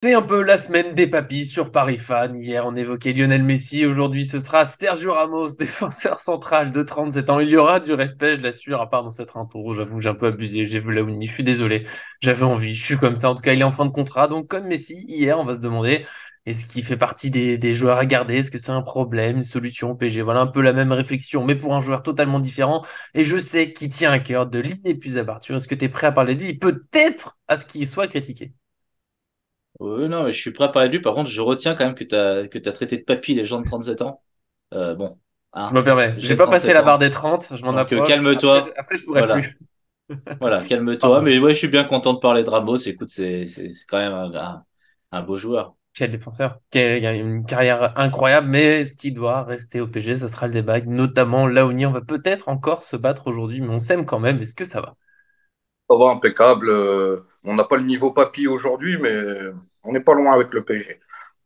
C'est un peu la semaine des papis sur Paris Fan. Hier, on évoquait Lionel Messi. Aujourd'hui, ce sera Sergio Ramos, défenseur central de 37 ans. Il y aura du respect, je l'assure, à part dans cette intro. J'avoue que j'ai un peu abusé. J'ai vu Laouni. Je suis désolé. J'avais envie. Je suis comme ça. En tout cas, il est en fin de contrat. Donc, comme Messi, hier, on va se demander est-ce qu'il fait partie des joueurs à garder? Est-ce que c'est un problème, une solution au PSG? Voilà un peu la même réflexion, mais pour un joueur totalement différent. Et je sais qu'il tient à cœur de l'inépuisable Arthur. Est-ce que tu es prêt à parler de lui? Peut-être à ce qu'il soit critiqué. Oui, non, mais je suis prêt à parler de lui. Par contre, je retiens quand même que t'as traité de papy les gens de 37 ans. Bon, Je me hein, permets. J'ai j'ai pas passé 37 la barre ans. des 30, je m'en Donc, approche. Après, calme-toi. après je pourrais Voilà. plus. Voilà, calme-toi. Pardon. Mais ouais, je suis bien content de parler de Ramos. Écoute, c'est quand même un beau joueur. Quel défenseur. Il a une carrière incroyable, mais ce qui doit rester au PG, ce sera le débat. Notamment Laouni, on va peut-être encore se battre aujourd'hui, mais on s'aime quand même. Est-ce que ça va? Ça va impeccable. On n'a pas le niveau papy aujourd'hui, mais on n'est pas loin avec le PSG.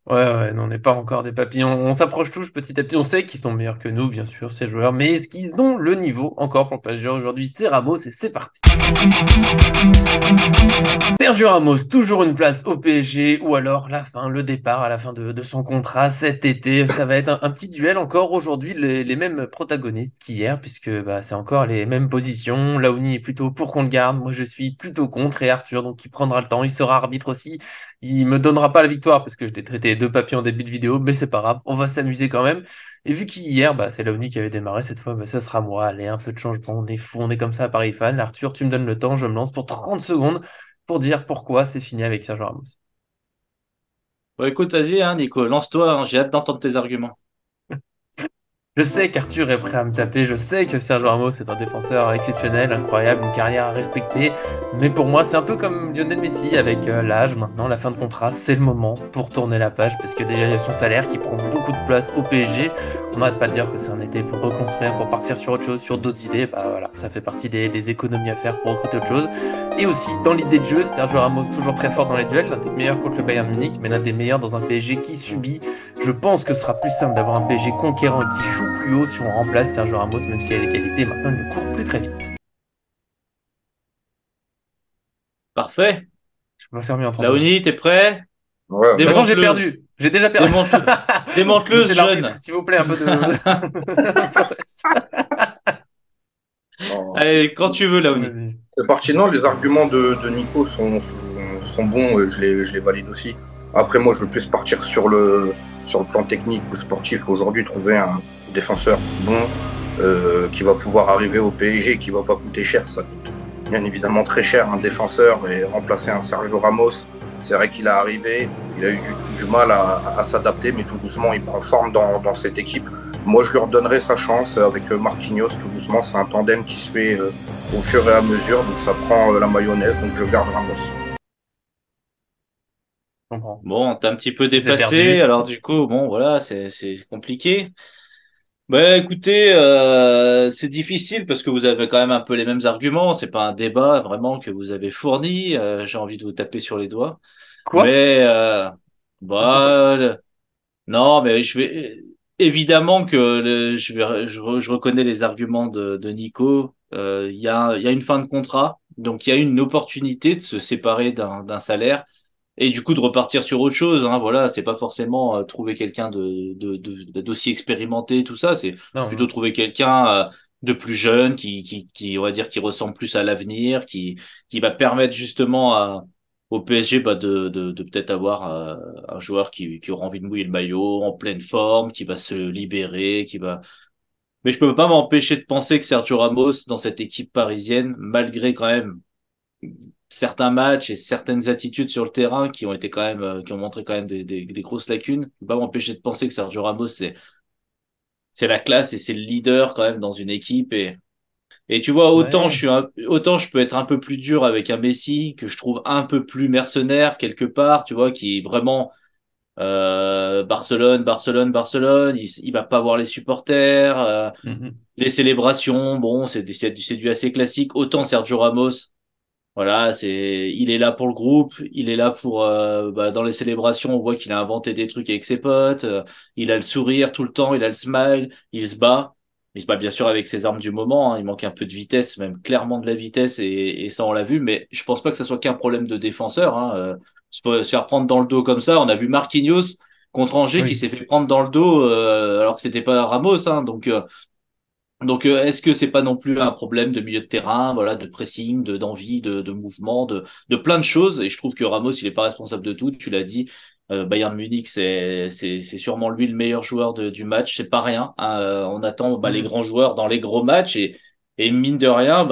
Ouais, ouais, non, on n'est pas encore des papillons. On s'approche tous petit à petit. On sait qu'ils sont meilleurs que nous, bien sûr, ces joueurs. Mais est-ce qu'ils ont le niveau encore pour le PSG aujourd'hui? C'est Ramos et c'est parti. Sergio Ramos, toujours une place au PSG ou alors la fin, le départ à la fin de son contrat cet été. Ça va être un petit duel encore aujourd'hui, les mêmes protagonistes qu'hier, puisque bah, c'est encore les mêmes positions. Laouni est plutôt pour qu'on le garde, moi je suis plutôt contre et Arthur, donc il prendra le temps, il sera arbitre aussi. Il me donnera pas la victoire parce que je l'ai traité deux papiers en début de vidéo, mais c'est pas grave, on va s'amuser quand même. Et vu qu'hier, bah, c'est Laouni qui avait démarré cette fois, bah, ça sera moi. Allez, un peu de changement, on est fou, on est comme ça à Paris Fan. Arthur, tu me donnes le temps, je me lance pour 30 secondes pour dire pourquoi c'est fini avec Sergio Ramos. Bon, écoute, vas-y, hein, Nico, lance-toi. Hein, j'ai hâte d'entendre tes arguments. Je sais qu'Arthur est prêt à me taper, je sais que Sergio Ramos est un défenseur exceptionnel, incroyable, une carrière à respecter, mais pour moi c'est un peu comme Lionel Messi avec l'âge maintenant, la fin de contrat, c'est le moment pour tourner la page parce que déjà il y a son salaire qui prend beaucoup de place au PSG, on n'arrête pas de dire que c'est un été pour reconstruire, pour partir sur autre chose, sur d'autres idées, bah voilà, ça fait partie des économies à faire pour recruter autre chose. Et aussi dans l'idée de jeu, Sergio Ramos toujours très fort dans les duels, l'un des meilleurs contre le Bayern Munich, mais l'un des meilleurs dans un PSG qui subit. Je pense que ce sera plus simple d'avoir un PSG conquérant et qui joue plus haut si on remplace Sergio Ramos, même s'il a les qualités, maintenant il ne court plus très vite. Parfait. Je peux pas faire mieux en 30 secondes. Laoni, t'es prêt? Ouais, De toute façon, j'ai Démonte-le. perdu. J'ai déjà perdu. Démonte-le. Démonte-le, Monsieur ce l'arbitre, jeune. s'il vous plaît, un peu de... un peu de respect. non. Allez, quand tu veux, Laoni. Vas-y. C'est pertinent, les arguments de Nico sont bons, je les valide aussi. Après, moi, je veux plus partir sur le plan technique ou sportif. Aujourd'hui, trouver un défenseur bon qui va pouvoir arriver au PSG, qui va pas coûter cher. Ça coûte bien évidemment très cher un défenseur et remplacer un Sergio Ramos. C'est vrai qu'il est arrivé, il a eu du mal à s'adapter, mais tout doucement, il prend forme dans cette équipe. Moi, je lui redonnerai sa chance avec Marquinhos, tout doucement. C'est un tandem qui se fait au fur et à mesure, donc ça prend la mayonnaise, donc je garde Ramos. Je comprends. Bon, t'as un petit peu J'ai dépassé, perdu. alors du coup, bon, voilà, c'est compliqué. Bah écoutez, c'est difficile parce que vous avez quand même un peu les mêmes arguments. C'est pas un débat vraiment que vous avez fourni. J'ai envie de vous taper sur les doigts. Quoi? Mais Un peu fort. bah non, mais je vais évidemment que je reconnais les arguments de Nico. Il y a une fin de contrat, donc il y a une opportunité de se séparer d'un salaire et du coup de repartir sur autre chose. Hein, voilà, c'est pas forcément trouver quelqu'un d'aussi expérimenté, tout ça. C'est plutôt Non. trouver quelqu'un de plus jeune qui on va dire qui ressemble plus à l'avenir, qui va permettre justement au PSG bah, de peut-être avoir un joueur qui aura envie de mouiller le maillot, en pleine forme, qui va se libérer, qui va. Mais je peux pas m'empêcher de penser que Sergio Ramos, dans cette équipe parisienne, malgré quand même certains matchs et certaines attitudes sur le terrain qui ont été quand même, qui ont montré quand même des grosses lacunes, je peux pas m'empêcher de penser que Sergio Ramos, c'est la classe et c'est le leader quand même dans une équipe et tu vois, Ouais. autant je peux être un peu plus dur avec un Messi que je trouve un peu plus mercenaire quelque part, tu vois, qui est vraiment Barcelone, Barcelone, Barcelone. Il va pas voir les supporters, Mhm. les célébrations. Bon, c'est du assez classique. Autant Sergio Ramos, voilà, il est là pour le groupe. Il est là pour, bah, dans les célébrations, on voit qu'il a inventé des trucs avec ses potes. Il a le sourire tout le temps, il a le smile, il se bat. il se bat bien sûr avec ses armes du moment, hein. Il manque un peu de vitesse, même clairement de la vitesse, et ça on l'a vu. Mais je pense pas que ça soit qu'un problème de défenseur, hein. Se faire prendre dans le dos comme ça, on a vu Marquinhos contre Angers qui Oui. s'est fait prendre dans le dos alors que c'était pas Ramos, hein. Donc, est-ce que c'est pas non plus un problème de milieu de terrain, voilà, de pressing, d'envie, de mouvement, de plein de choses. Et je trouve que Ramos, il est pas responsable de tout. Tu l'as dit, Bayern Munich, c'est sûrement lui le meilleur joueur du match. C'est pas rien, hein. On attend les Mhm. grands joueurs dans les gros matchs et mine de rien,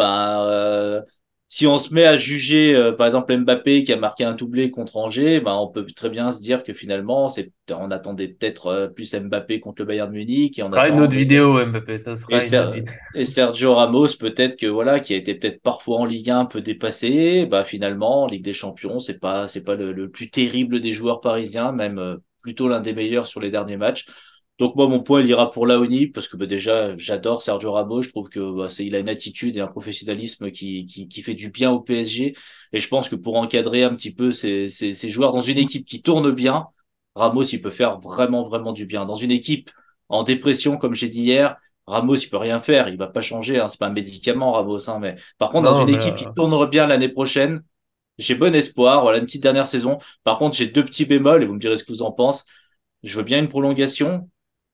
si on se met à juger, par exemple Mbappé qui a marqué un doublé contre Angers, on peut très bien se dire que finalement, on attendait peut-être plus Mbappé contre le Bayern Munich et on Ça sera une attend, autre mais vidéo, Mbappé, ça et, sera une autre Ser- vidéo. et Sergio Ramos, peut-être que voilà, qui a été peut-être parfois en Ligue 1 un peu dépassé, finalement, en Ligue des Champions, c'est pas le plus terrible des joueurs parisiens, même plutôt l'un des meilleurs sur les derniers matchs. Donc moi, mon point, il ira pour Laoni, parce que déjà, j'adore Sergio Ramos, je trouve que il a une attitude et un professionnalisme qui fait du bien au PSG. Et je pense que pour encadrer un petit peu ces joueurs dans une équipe qui tourne bien, Ramos, il peut faire vraiment, vraiment du bien. Dans une équipe en dépression, comme j'ai dit hier, Ramos, il peut rien faire, il va pas changer, hein, c'est pas un médicament, Ramos, hein, mais par contre, dans Non, une mais équipe qui tournerait bien l'année prochaine, j'ai bon espoir. Voilà, une petite dernière saison. Par contre, j'ai deux petits bémols et vous me direz ce que vous en pensez. Je veux bien une prolongation,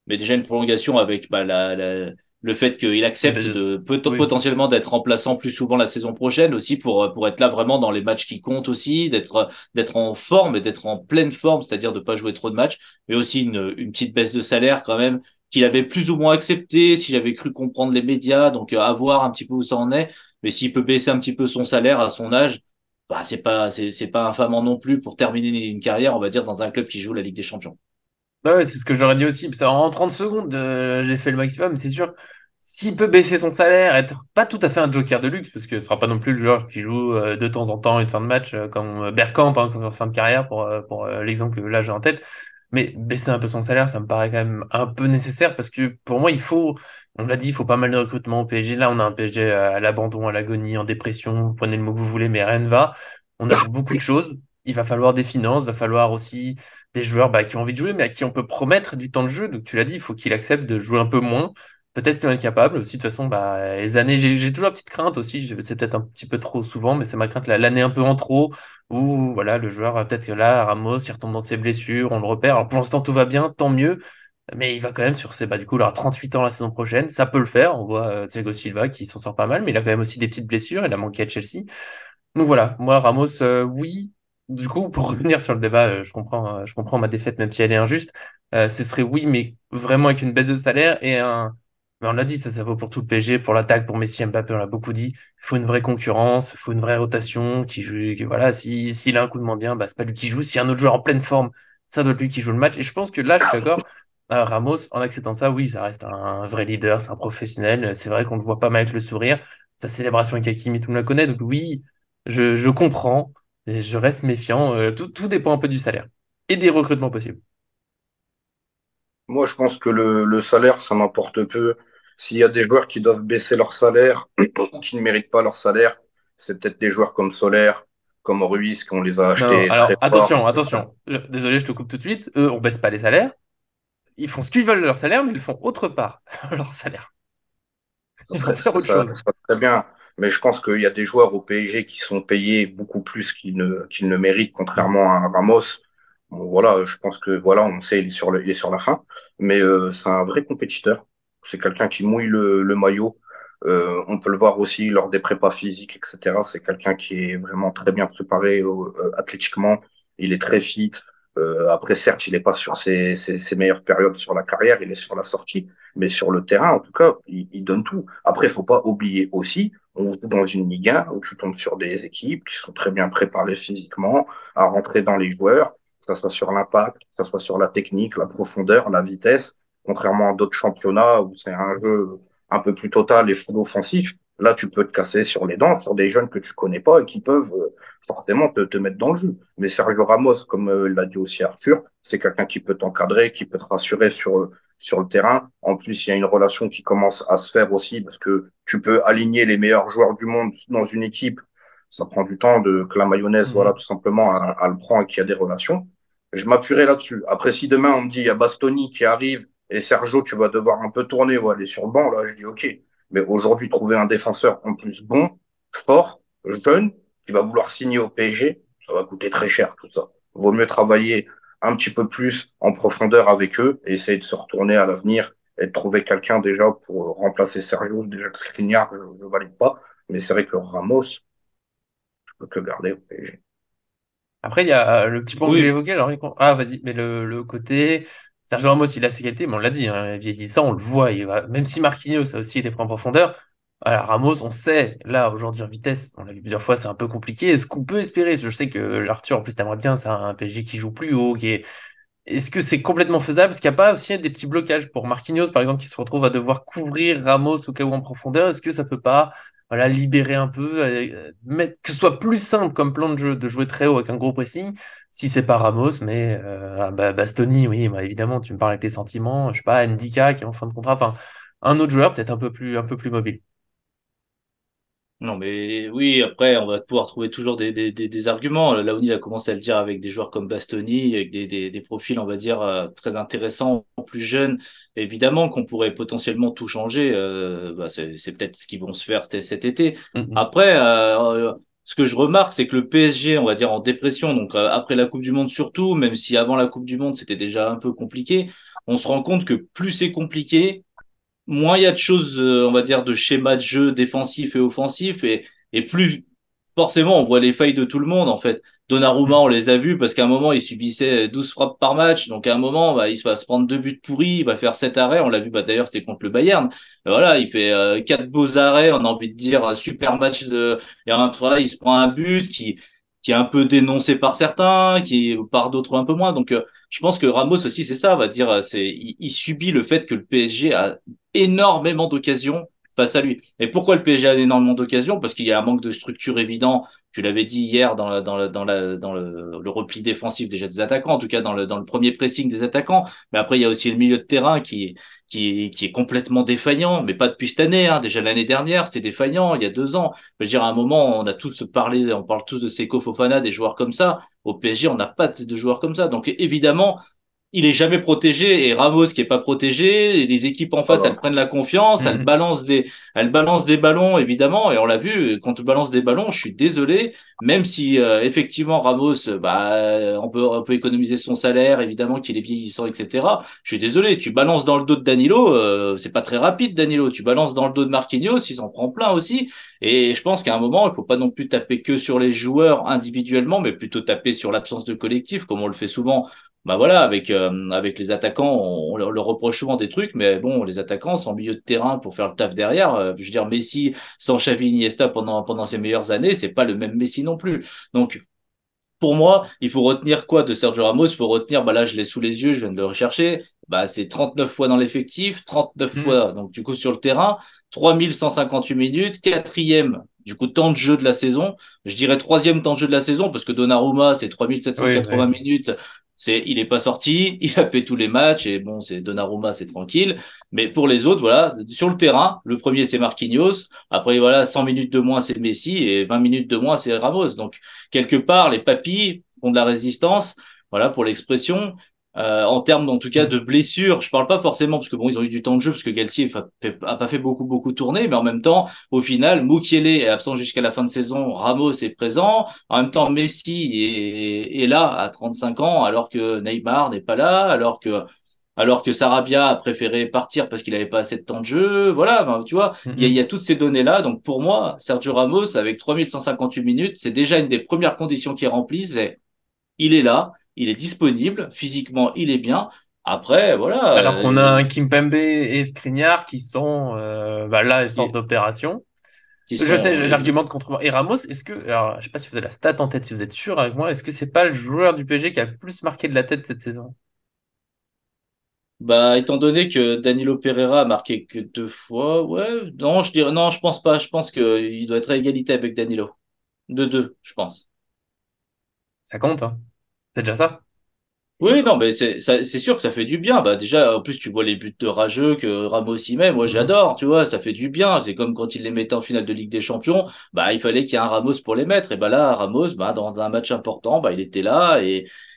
mais déjà une prolongation avec le fait qu'il une accepte baisse. de Oui. potentiellement d'être remplaçant plus souvent la saison prochaine aussi pour être là vraiment dans les matchs qui comptent aussi, d'être en forme et d'être en pleine forme, c'est-à-dire de pas jouer trop de matchs, mais aussi une petite baisse de salaire quand même qu'il avait plus ou moins accepté si j'avais cru comprendre les médias, donc à voir un petit peu où ça en est, mais s'il peut baisser un petit peu son salaire à son âge, c'est pas infamant non plus pour terminer une carrière, on va dire, dans un club qui joue la Ligue des Champions. Bah ouais, c'est ce que j'aurais dit aussi. Parce en 30 secondes, j'ai fait le maximum. C'est sûr, s'il peut baisser son salaire, être pas tout à fait un joker de luxe, parce que ce sera pas non plus le joueur qui joue de temps en temps une fin de match, comme Bergkamp, hein, en fin de carrière, pour l'exemple que là j'ai en tête. Mais baisser un peu son salaire, ça me paraît quand même un peu nécessaire, parce que pour moi, on l'a dit, il faut pas mal de recrutement au PSG. Là, on a un PSG à l'abandon, à l'agonie, en dépression, vous prenez le mot que vous voulez, mais rien ne va. On attend beaucoup de choses. Il va falloir des finances, il va falloir aussi des joueurs qui ont envie de jouer, mais à qui on peut promettre du temps de jeu. Donc tu l'as dit, il faut qu'il accepte de jouer un peu moins. Peut-être qu'il est incapable aussi. De toute façon, les années, j'ai toujours une petite crainte aussi. C'est peut-être un petit peu trop souvent, mais c'est ma crainte l'année un peu en trop, où voilà, le joueur, peut-être que là, Ramos, il retombe dans ses blessures, on le repère. Alors pour l'instant, tout va bien, tant mieux. Mais il va quand même sur ses. Du coup, il aura 38 ans la saison prochaine. Ça peut le faire. On voit Thiago Silva qui s'en sort pas mal, mais il a quand même aussi des petites blessures. Il a manqué à Chelsea. Donc voilà, moi, Ramos, oui. Du coup, pour revenir sur le débat, je comprends ma défaite, même si elle est injuste. Ce serait oui, mais vraiment avec une baisse de salaire et un. Mais on l'a dit, ça vaut pour tout le PSG, pour l'attaque, pour Messi, Mbappé, on l'a beaucoup dit. Il faut une vraie concurrence, il faut une vraie rotation qui joue. Voilà, s'il a un coup de moins bien, c'est pas lui qui joue. Si un autre joueur en pleine forme, ça doit être lui qui joue le match. Et je pense que là, je suis d'accord. Ramos, en acceptant ça, oui, ça reste un vrai leader, c'est un professionnel. C'est vrai qu'on le voit pas mal avec le sourire. Sa célébration avec Hakimi, tout le monde la connaît. Donc oui, je comprends, et je reste méfiant. Tout dépend un peu du salaire et des recrutements possibles. Moi, je pense que le salaire, ça m'importe peu. S'il y a des joueurs qui doivent baisser leur salaire ou qui ne méritent pas leur salaire, c'est peut-être des joueurs comme Solaire, comme Ruiz, qu'on les a Non, achetés très alors fort. attention, attention. Désolé, je te coupe tout de suite. Eux, on baisse pas les salaires. Ils font ce qu'ils veulent de leur salaire, mais ils le font autre part, leur salaire. Ça Ils vont serait, faire ça, autre ça- chose. ça serait bien. Mais je pense qu'il y a des joueurs au PSG qui sont payés beaucoup plus qu'ils ne méritent, contrairement à Ramos. Bon, voilà, je pense que voilà, on sait, il est sur la fin. Mais c'est un vrai compétiteur. C'est quelqu'un qui mouille le maillot. On peut le voir aussi lors des prépas physiques, etc. C'est quelqu'un qui est vraiment très bien préparé athlétiquement. Il est très fit. Après, certes, il n'est pas sur ses meilleures périodes sur la carrière, il est sur la sortie. Mais sur le terrain, en tout cas, il donne tout. Après, il faut pas oublier aussi, on joue dans une Ligue 1 où tu tombes sur des équipes qui sont très bien préparées physiquement à rentrer dans les joueurs, que ça soit sur l'impact, que ça soit sur la technique, la profondeur, la vitesse, contrairement à d'autres championnats où c'est un jeu un peu plus total et full offensif. Là, tu peux te casser sur les dents sur des jeunes que tu connais pas et qui peuvent forcément te mettre dans le jeu. Mais Sergio Ramos, comme l'a dit aussi Arthur, c'est quelqu'un qui peut t'encadrer, qui peut te rassurer sur le terrain. En plus, il y a une relation qui commence à se faire aussi parce que tu peux aligner les meilleurs joueurs du monde dans une équipe. Ça prend du temps que la mayonnaise, voilà, Mhm. tout simplement, elle prend et qu'il y a des relations. Je m'appuierai là-dessus. Après, si demain on me dit il y a Bastoni qui arrive et Sergio, tu vas devoir un peu tourner ou aller sur le banc, là, je dis OK. Mais aujourd'hui, trouver un défenseur en plus bon, fort, jeune, qui va vouloir signer au PSG, ça va coûter très cher tout ça. Vaut mieux travailler un petit peu plus en profondeur avec eux et essayer de se retourner à l'avenir et de trouver quelqu'un déjà pour remplacer Sergio. Déjà que Skriniar, je ne valide pas, mais c'est vrai que Ramos, je peux que garder au PSG. Après, il y a le petit point que j'ai Oui, évoqué, genre, ah, vas-y, mais le côté. Sergio Ramos, il a ses qualités, mais on l'a dit, hein, vieillissant, on le voit, même si Marquinhos a aussi été pris en profondeur, alors Ramos, on sait, là, aujourd'hui en vitesse, on l'a vu plusieurs fois, c'est un peu compliqué. Est-ce qu'on peut espérer? Je sais que l'Arthur, en plus, t'aimerais bien, c'est un PSG qui joue plus haut, est-ce que c'est complètement faisable? Est-ce qu'il n'y a pas aussi des petits blocages pour Marquinhos, par exemple, qui se retrouve à devoir couvrir Ramos au cas où en profondeur? Est-ce que ça peut pas, voilà, libérer un peu, mettre, que ce soit plus simple comme plan de jeu de jouer très haut avec un gros pressing, si c'est pas Ramos, mais Bastoni, oui, bah, évidemment, tu me parles avec les sentiments, je sais pas, Ndika qui est en fin de contrat, enfin, un autre joueur peut-être un peu plus mobile. non, mais oui, après, on va pouvoir trouver toujours des arguments. Laoni a commencé à le dire avec des joueurs comme Bastoni, avec des profils, on va dire, très intéressants, plus jeunes. Évidemment qu'on pourrait potentiellement tout changer. Bah, c'est peut-être ce qu'ils vont se faire cet été. Mhm. Après, ce que je remarque, c'est que le PSG, on va dire, en dépression, donc après la Coupe du Monde surtout, même si avant la Coupe du Monde, c'était déjà un peu compliqué, on se rend compte que plus c'est compliqué, moins il y a de choses, on va dire, de schéma de jeu défensif et offensif, et plus forcément on voit les failles de tout le monde en fait. Donnarumma, Mhm. on les a vus parce qu'à un moment il subissait 12 frappes par match, donc à un moment bah, il va se prendre 2 buts pourris, il va faire 7 arrêts, on l'a vu bah, d'ailleurs c'était contre le Bayern. Voilà, il fait 4 beaux arrêts, on a envie de dire un super match et après il se prend un but qui est un peu dénoncé par certains, qui par d'autres un peu moins. Donc je pense que Ramos aussi c'est ça, on va dire, il subit le fait que le PSG a énormément d'occasions face à lui. Et pourquoi le PSG a énormément d'occasions? Parce qu'il y a un manque de structure évident. Tu l'avais dit hier dans le repli défensif déjà des attaquants, en tout cas dans le premier pressing des attaquants. Mais après, il y a aussi le milieu de terrain qui est complètement défaillant, mais pas depuis cette année, hein. Déjà l'année dernière, c'était défaillant, il y a 2 ans. Je veux dire, à un moment, on a tous parlé, on parle tous de Seko Fofana, des joueurs comme ça. Au PSG, on n'a pas de joueurs comme ça. Donc évidemment, il est jamais protégé et Ramos qui est pas protégé et les équipes en face Voilà. elles prennent la confiance, Mhm. elles balancent des ballons évidemment et on l'a vu quand tu balances des ballons, je suis désolé, même si effectivement Ramos on peut économiser son salaire évidemment qu'il est vieillissant etc. Je suis désolé, tu balances dans le dos de Danilo, c'est pas très rapide Danilo, tu balances dans le dos de Marquinhos, il s'en prend plein aussi et je pense qu'à un moment il faut pas non plus taper que sur les joueurs individuellement mais plutôt taper sur l'absence de collectif comme on le fait souvent bah voilà, avec les attaquants, on leur reproche souvent des trucs, mais bon, les attaquants sans milieu de terrain pour faire le taf derrière. Je veux dire, Messi sans Xavi Iniesta pendant ses meilleures années, c'est pas le même Messi non plus. Donc pour moi, il faut retenir quoi de Sergio Ramos? Il faut retenir, bah là, je l'ai sous les yeux, je viens de le rechercher. Bah, c'est 39 fois dans l'effectif, 39 Mhm. fois, donc, du coup, sur le terrain, 3158 minutes, quatrième, du coup, temps de jeu de la saison. Je dirais troisième temps de jeu de la saison parce que Donnarumma, c'est Oui, 3780 oui. minutes. Il est pas sorti, il a fait tous les matchs et bon, c'est Donnarumma, c'est tranquille. Mais pour les autres, voilà, sur le terrain, le premier, c'est Marquinhos. Après, voilà, 100 minutes de moins, c'est Messi et 20 minutes de moins, c'est Ramos. Donc, quelque part, les papis font de la résistance, voilà pour l'expression. En termes, en tout cas, Mhm. de blessures, je parle pas forcément parce que bon, ils ont eu du temps de jeu parce que Galtier a pas fait beaucoup tourner, mais en même temps, au final, Mukiele est absent jusqu'à la fin de saison, Ramos est présent, en même temps, Messi est là à 35 ans alors que Neymar n'est pas là, alors que Sarabia a préféré partir parce qu'il avait pas assez de temps de jeu. Voilà, ben, tu vois, il y a Mhm. toutes ces données-là. Donc pour moi, Sergio Ramos, avec 3158 minutes, c'est déjà une des premières conditions qui est remplie. Il est là, il est disponible, physiquement, il est bien. Après, voilà, Alors qu'on a un Kimpembe et Skriniar qui sont bah là, ils sortent qui, d'opération. qui Je sais, sont j'argumente contre moi. Et Ramos, est-ce que, alors, je sais pas si vous avez la stat en tête, si vous êtes sûr avec moi, est-ce que c'est pas le joueur du PSG qui a le plus marqué de la tête cette saison? bah, étant donné que Danilo Pereira a marqué que 2 fois, ouais, non, je dirais, non, je pense pas. Je pense qu'il doit être à égalité avec Danilo. 2-2, je pense. Ça compte, hein. C'est déjà ça. Oui, non, mais c'est sûr que ça fait du bien. Bah, déjà, en plus, tu vois les buts de rageux que Ramos y met. Moi, Mhm. j'adore, tu vois, ça fait du bien. C'est comme quand il les mettait en finale de Ligue des Champions. Bah, il fallait qu'il y ait un Ramos pour les mettre. Et bah là, Ramos, bah, dans un match important, bah, il était là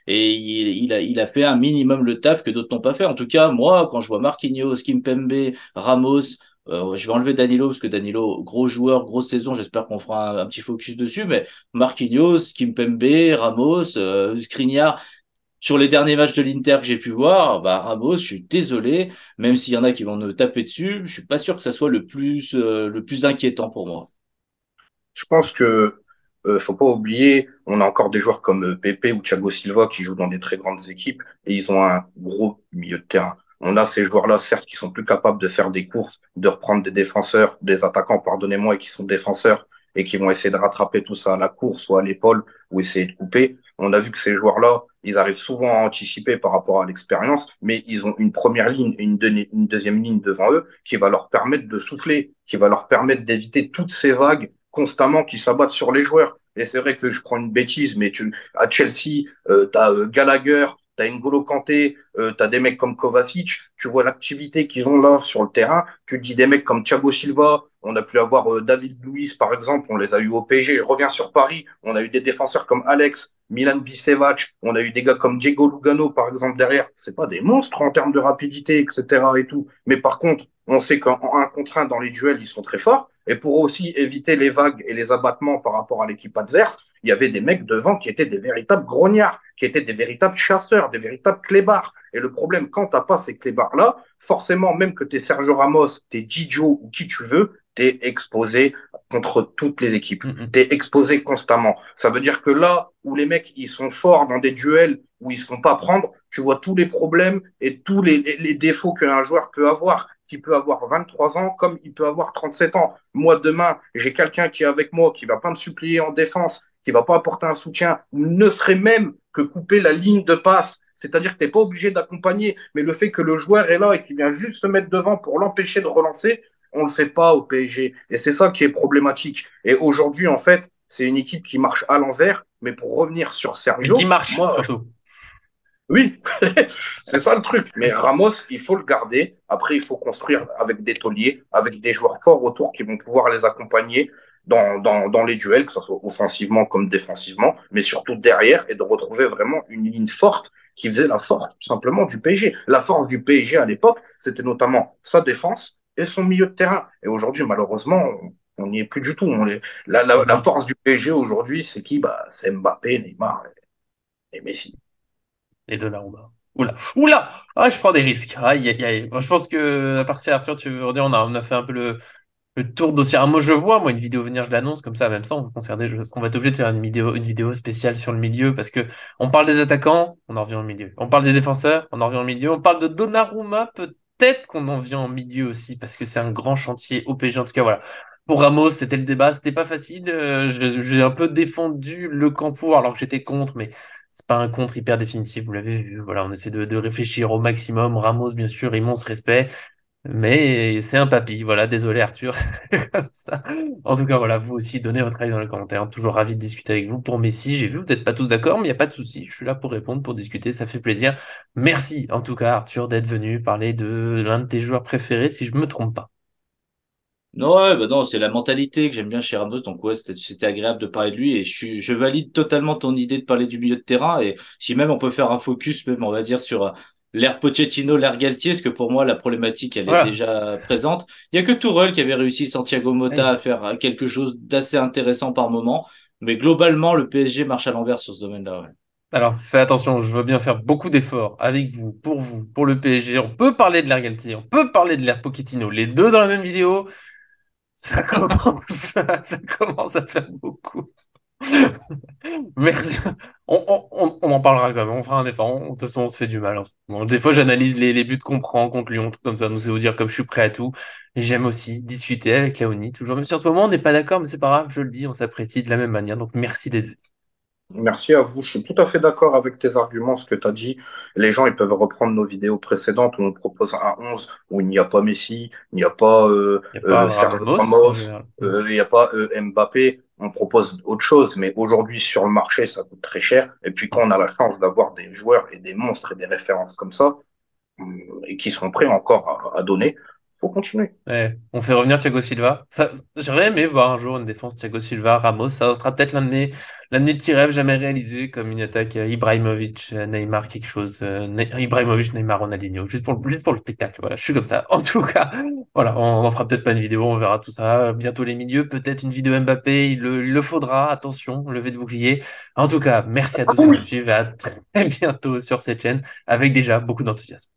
et il a fait un minimum le taf que d'autres n'ont pas fait. En tout cas, moi, quand je vois Marquinhos, Kimpembe, Ramos, je vais enlever Danilo parce que Danilo, gros joueur, grosse saison. J'espère qu'on fera un petit focus dessus. Mais Marquinhos, Kimpembe, Ramos, Skriniar. Sur les derniers matchs de l'Inter que j'ai pu voir, bah Ramos, je suis désolé, même s'il y en a qui vont me taper dessus, je suis pas sûr que ça soit le plus inquiétant pour moi. Je pense que faut pas oublier, on a encore des joueurs comme Pepe ou Thiago Silva qui jouent dans des très grandes équipes et ils ont un gros milieu de terrain. On a ces joueurs-là, certes, qui sont plus capables de faire des courses, de reprendre des défenseurs, des attaquants, pardonnez-moi, et qui sont défenseurs et qui vont essayer de rattraper tout ça à la course ou à l'épaule ou essayer de couper. On a vu que ces joueurs-là, ils arrivent souvent à anticiper par rapport à l'expérience, mais ils ont une première ligne et une deuxième ligne devant eux qui va leur permettre de souffler, qui va leur permettre d'éviter toutes ces vagues constamment qui s'abattent sur les joueurs. Et c'est vrai que je prends une bêtise, mais à Chelsea, t'as Gallagher, t'as N'Golo Kanté, t'as des mecs comme Kovacic, tu vois l'activité qu'ils ont là sur le terrain, tu te dis des mecs comme Thiago Silva, on a pu avoir David Luiz par exemple, on les a eu au PSG, je reviens sur Paris, on a eu des défenseurs comme Alex, Milan Bisevac, on a eu des gars comme Diego Lugano par exemple derrière, c'est pas des monstres en termes de rapidité, etc. et tout, mais par contre, on sait qu'en un contre un dans les duels, ils sont très forts, et pour aussi éviter les vagues et les abattements par rapport à l'équipe adverse, il y avait des mecs devant qui étaient des véritables grognards, qui étaient des véritables chasseurs, des véritables clébards. Et le problème, quand t'as pas ces clébards-là, forcément, même que t'es Sergio Ramos, t'es Gigio ou qui tu veux, t'es exposé contre toutes les équipes. T'es exposé constamment. Ça veut dire que là où les mecs, ils sont forts dans des duels où ils se font pas prendre, tu vois tous les problèmes et tous les défauts qu'un joueur peut avoir, qui peut avoir 23 ans comme il peut avoir 37 ans. Moi, demain, j'ai quelqu'un qui est avec moi, qui va pas me supplier en défense, qui va pas apporter un soutien, ou ne serait même que couper la ligne de passe. C'est-à-dire que tu n'es pas obligé d'accompagner, mais le fait que le joueur est là et qu'il vient juste se mettre devant pour l'empêcher de relancer, on le fait pas au PSG. Et c'est ça qui est problématique. Et aujourd'hui, en fait, c'est une équipe qui marche à l'envers. Mais pour revenir sur Et qui Sergio, marche, moi, surtout. oui, c'est ça le truc. Mais Ramos, il faut le garder. Après, il faut construire avec des tauliers, avec des joueurs forts autour qui vont pouvoir les accompagner dans les duels, que ce soit offensivement comme défensivement, mais surtout derrière, et de retrouver vraiment une ligne forte qui faisait la force, tout simplement, du PSG. La force du PSG à l'époque, c'était notamment sa défense et son milieu de terrain. Et aujourd'hui, malheureusement, on n'y est plus du tout. La force du PSG aujourd'hui, c'est qui? Bah, c'est Mbappé, Neymar et Messi. Et Donnarumma. Oula, oula! Ah, je prends des risques. Aïe, aïe, aïe. Bon, je pense que, à part si Arthur, tu veux redire, on a fait un peu le tour dossier. Ah, moi, je vois, moi, une vidéo venir, je l'annonce comme ça, même sans vous concerner. On va être obligé de faire une vidéo spéciale sur le milieu parce que on parle des attaquants, on en revient au milieu. On parle des défenseurs, on en revient au milieu. On parle de Donnarumma, peut-être qu'on en vient au milieu aussi parce que c'est un grand chantier au PSG. En tout cas, voilà. Pour Ramos, c'était le débat, c'était pas facile. J'ai un peu défendu le camp pour alors que j'étais contre, mais c'est pas un contre hyper définitif, vous l'avez vu. Voilà, on essaie de réfléchir au maximum. Ramos, bien sûr, immense respect. Mais c'est un papy, voilà, désolé Arthur. Comme ça. En tout cas, voilà, vous aussi, donnez votre avis dans les commentaires. Toujours ravi de discuter avec vous. Pour Messi, j'ai vu, vous n'êtes pas tous d'accord, mais il n'y a pas de souci. Je suis là pour répondre, pour discuter, ça fait plaisir. Merci, en tout cas, Arthur, d'être venu parler de l'un de tes joueurs préférés, si je me trompe pas. Non, ouais, bah non, c'est la mentalité que j'aime bien chez Ramos. Donc ouais, c'était agréable de parler de lui et je valide totalement ton idée de parler du milieu de terrain. Et si même on peut faire un focus, même on va dire sur l'ère Pochettino, l'ère Galtier, parce que pour moi la problématique elle est Voilà. déjà présente. Il y a que Tourelle qui avait réussi Santiago Mota Hey. à faire quelque chose d'assez intéressant par moment, mais globalement le PSG marche à l'envers sur ce domaine-là. Ouais. Alors, fais attention, je veux bien faire beaucoup d'efforts avec vous, pour le PSG. On peut parler de l'ère Galtier, on peut parler de l'ère Pochettino, les deux dans la même vidéo. Ça commence, ça commence à faire beaucoup. Merci. On en parlera quand même. On fera un effort. De toute façon, on se fait du mal. Bon, des fois, j'analyse les buts qu'on prend contre Lyon, trucs comme ça. Nous, c'est vous dire comme je suis prêt à tout. Et j'aime aussi discuter avec Léonie. Toujours, même si en ce moment, on n'est pas d'accord, mais c'est pas grave. Je le dis, on s'apprécie de la même manière. Donc, merci d'être venu. Merci à vous. Je suis tout à fait d'accord avec tes arguments, ce que tu as dit. Les gens, ils peuvent reprendre nos vidéos précédentes où on propose un 11 où il n'y a pas Messi, il n'y a pas Il n'y a pas Sergio Ramos en Ramos, général. il n'y a pas Mbappé. On propose autre chose, mais aujourd'hui, sur le marché, ça coûte très cher. Et puis, quand on a la chance d'avoir des joueurs et des monstres et des références comme ça, et qui sont prêts encore à donner, faut continuer. Ouais, on fait revenir Thiago Silva. J'aurais aimé voir un jour une défense Thiago Silva, Ramos. Ça sera peut-être l'un de mes petits rêves jamais réalisés, comme une attaque Ibrahimovic, Neymar, quelque chose. Ibrahimovic, Neymar, Ronaldinho, juste pour le spectacle. Voilà, je suis comme ça. En tout cas, voilà, on en fera peut-être pas une vidéo, on verra tout ça. Bientôt les milieux, peut-être une vidéo Mbappé, il le faudra. Attention, levé de bouclier. En tout cas, merci à Ah tous de nous oui. suivre et à très bientôt sur cette chaîne avec déjà beaucoup d'enthousiasme.